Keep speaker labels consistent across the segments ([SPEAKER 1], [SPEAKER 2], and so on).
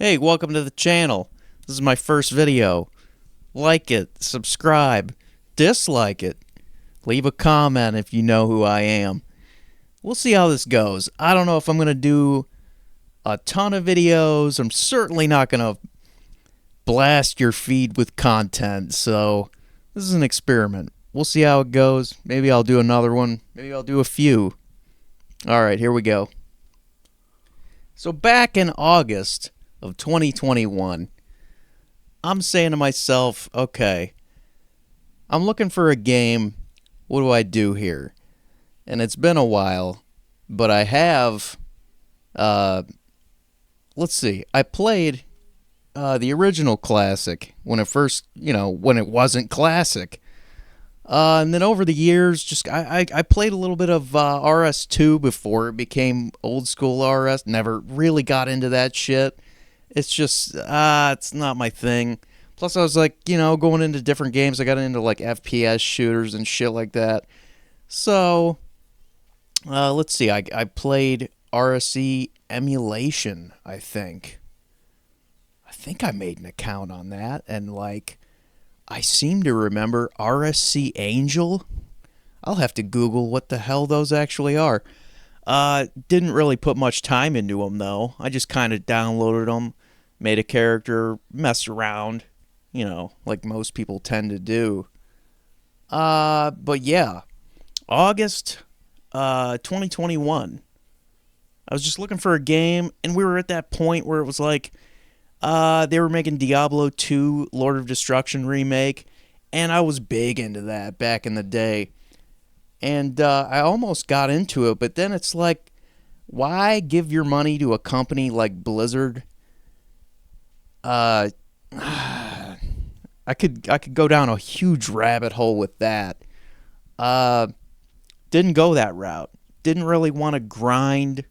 [SPEAKER 1] Hey, welcome to the channel. This is my first video. Like it, subscribe, dislike it, leave a comment if you know who I am. We'll see how this goes. I don't know if I'm going to do a ton of videos. I'm certainly not going to blast your feed with content, so this is an experiment. We'll see how it goes. Maybe I'll do another one. Maybe I'll do a few. Alright, here we go. So back in August of 2021, I'm saying to myself, okay, I'm looking for a game. What do I do here? And it's been a while, but I have, let's see, I played the original classic when it first, when it wasn't classic. And then over the years, just I played a little bit of RS2 before it became old school RS. Never really got into that shit. It's just, it's not my thing. Plus, I was like, going into different games. I got into like FPS shooters and shit like that. So, let's see. I played RSC Emulation, I think. I think I made an account on that. And like, I seem to remember RSC Angel. I'll have to Google what the hell those actually are. Didn't really put much time into them, though. I just kind of downloaded them, made a character, messed around, like most people tend to do. But yeah, August 2021. I was just looking for a game, and we were at that point where it was like, they were making Diablo 2 Lord of Destruction remake, and I was big into that back in the day. And I almost got into it, but then it's like, why give your money to a company like Blizzard? I could go down a huge rabbit hole with that. Didn't go that route. Didn't really want to grind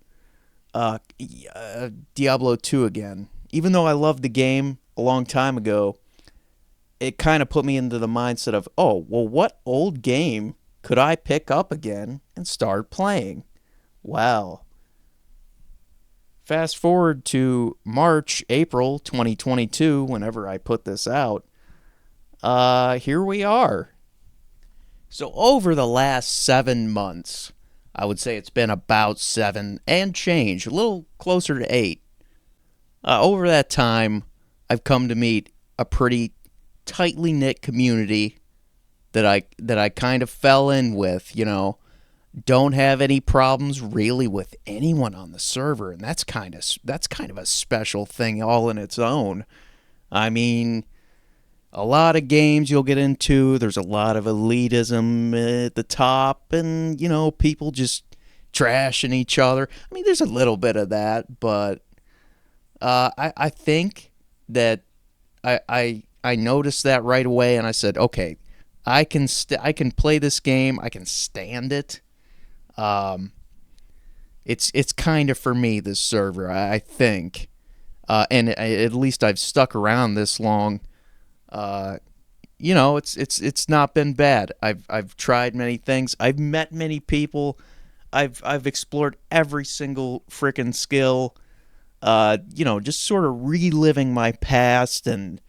[SPEAKER 1] Diablo 2 again. Even though I loved the game a long time ago, it kind of put me into the mindset of, oh, well, what old game could I pick up again and start playing? Well, fast forward to March, April 2022, whenever I put this out, here we are. So over the last 7 months, I would say it's been about 7 and change, a little closer to 8. Over that time, I've come to meet a pretty tightly knit community that I kind of fell in with, Don't have any problems really with anyone on the server, and that's kind of a special thing all in its own. I mean, a lot of games you'll get into, there's a lot of elitism at the top, and people just trashing each other. I mean, there's a little bit of that, but I think that I noticed that right away, and I said, okay, I can play this game. I can stand it. It's kind of for me, this server, I think, and at least I've stuck around this long. It's not been bad. I've tried many things. I've met many people. I've explored every single frickin' skill. Just sort of reliving my past and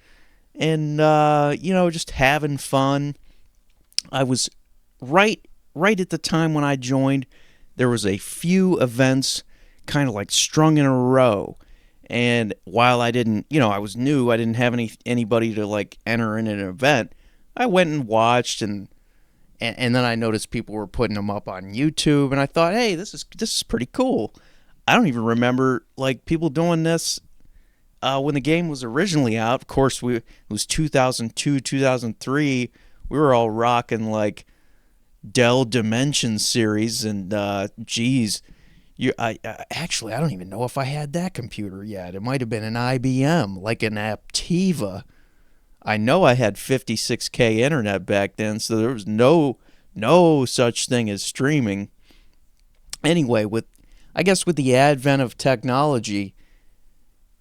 [SPEAKER 1] just having fun. I was right at the time when I joined, there was a few events kind of like strung in a row. And while I didn't, I was new, I didn't have anybody to like enter in an event. I went and watched and then I noticed people were putting them up on YouTube, and I thought, hey, this is pretty cool. I don't even remember like people doing this when the game was originally out. Of course, it was 2002, 2003. We were all rocking like Dell Dimension series, and geez, I don't even know if I had that computer yet. It might have been an IBM, like an Aptiva. I know I had 56K internet back then, so there was no such thing as streaming. Anyway, I guess with the advent of technology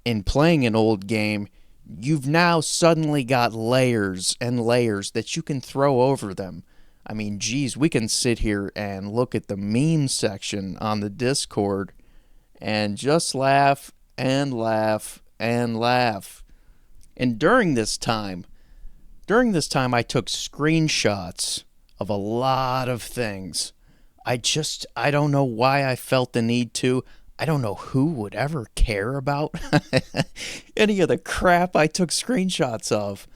[SPEAKER 1] in playing an old game, you've now suddenly got layers and layers that you can throw over them. I mean, geez, we can sit here and look at the meme section on the Discord and just laugh and laugh and laugh. And during this time, I took screenshots of a lot of things. I don't know why I felt the need to. I don't know who would ever care about any of the crap I took screenshots of.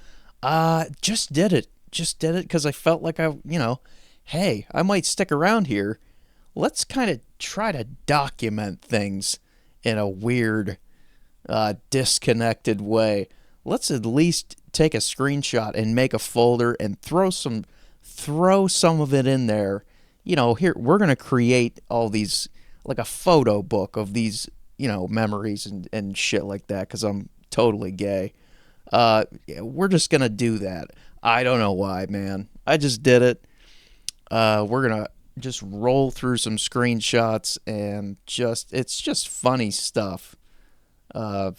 [SPEAKER 1] Just did it. Just did it because I felt like hey, I might stick around here. Let's kind of try to document things in a weird, disconnected way. Let's at least take a screenshot and make a folder and throw some of it in there. Here we're gonna create all these, like a photo book of these, memories and shit like that, because I'm totally gay. We're just gonna do that. I don't know why, man. I just did it. We're gonna just roll through some screenshots and it's just funny stuff. A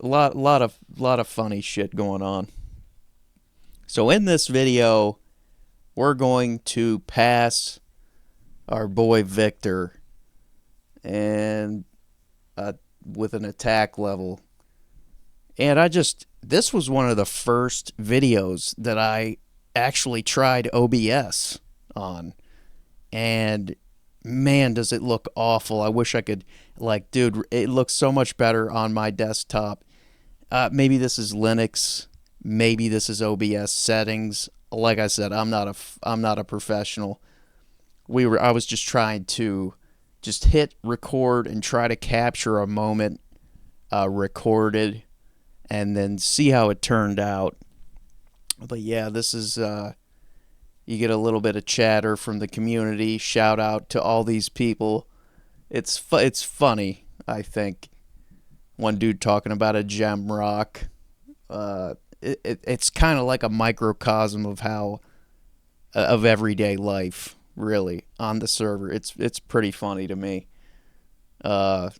[SPEAKER 1] lot of funny shit going on. So in this video, we're going to pass our boy Victor and with an attack level. And this was one of the first videos that I actually tried OBS on. And man, does it look awful. I wish I could, dude, it looks so much better on my desktop. Maybe this is Linux, maybe this is OBS settings. Like I said, I'm not a professional. I was just trying to just hit record and try to capture a moment recorded and then see how it turned out. But yeah, this is you get a little bit of chatter from the community. Shout out to all these people. It's funny, I think. One dude talking about a gem rock. It's kind of like a microcosm of of everyday life, really, on the server. It's pretty funny to me. But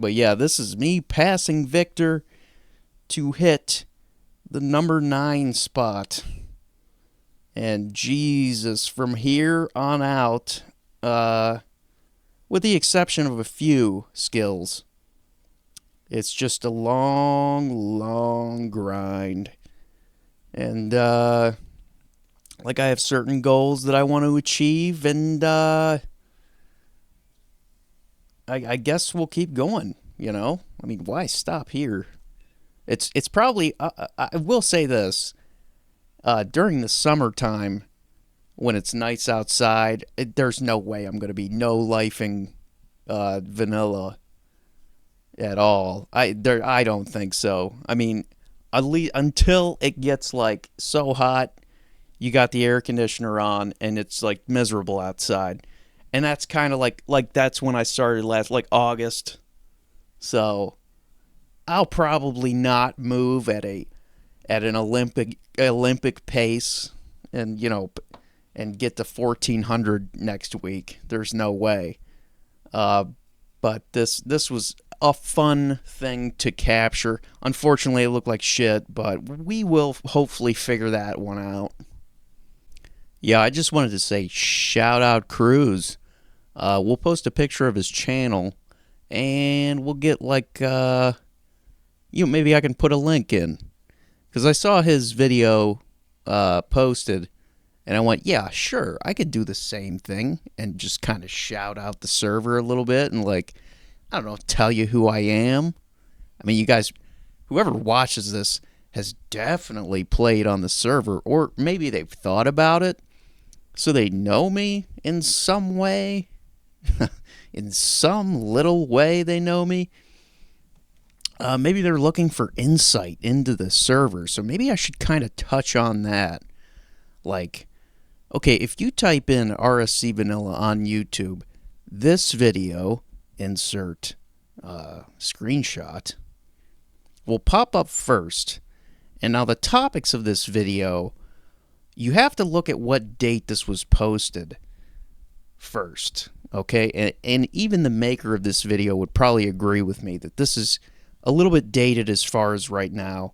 [SPEAKER 1] yeah, this is me passing Victor to hit the number 9 spot. And Jesus, from here on out, with the exception of a few skills, it's just a long, long grind. And, I have certain goals that I want to achieve, and, I guess we'll keep going, I mean, why stop here? It's probably, I will say this, during the summertime, when it's nice outside, there's no way I'm going to be no-lifing vanilla at all. I don't think so. I mean, at least until it gets so hot, you got the air conditioner on and it's miserable outside, and that's kind of like that's when I started last, August. So I'll probably not move at an Olympic pace, and and get to 1400 next week. There's no way. But this was a fun thing to capture. Unfortunately, it looked like shit, but we will hopefully figure that one out. Yeah, I just wanted to say shout out Cruz. We'll post a picture of his channel, and we'll get maybe I can put a link in, because I saw his video posted, and I went, yeah, sure, I could do the same thing and just kind of shout out the server a little bit and I don't know, tell you who I am. I mean, you guys, whoever watches this has definitely played on the server, or maybe they've thought about it, so they know me in some way. In some little way they know me. Maybe they're looking for insight into the server, so maybe I should kind of touch on that. Okay, if you type in RSC Vanilla on YouTube, this video, insert screenshot, will pop up first. And now the topics of this video, you have to look at what date this was posted first, okay? And even the maker of this video would probably agree with me that this is a little bit dated as far as right now.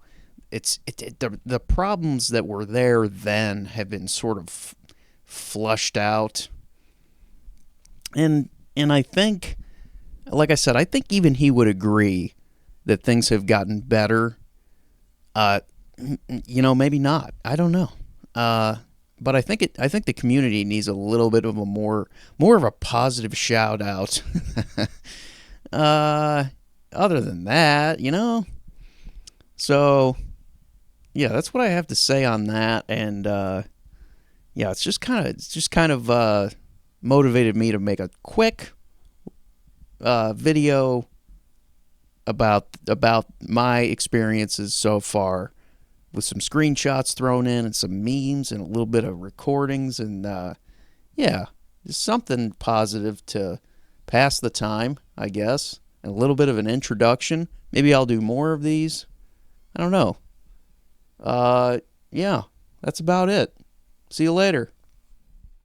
[SPEAKER 1] The problems that were there then have been sort of flushed out. And I think, like I said, I think even he would agree that things have gotten better. Maybe not. I don't know. But I think the community needs a little bit of a more of a positive shout out. Other than that, So, yeah, that's what I have to say on that. And yeah, it's just kind of motivated me to make a quick video about my experiences so far, with some screenshots thrown in and some memes and a little bit of recordings, and yeah, just something positive to pass the time, I guess, and a little bit of an introduction. Maybe I'll do more of these. I don't know. Yeah, that's about it. See you later.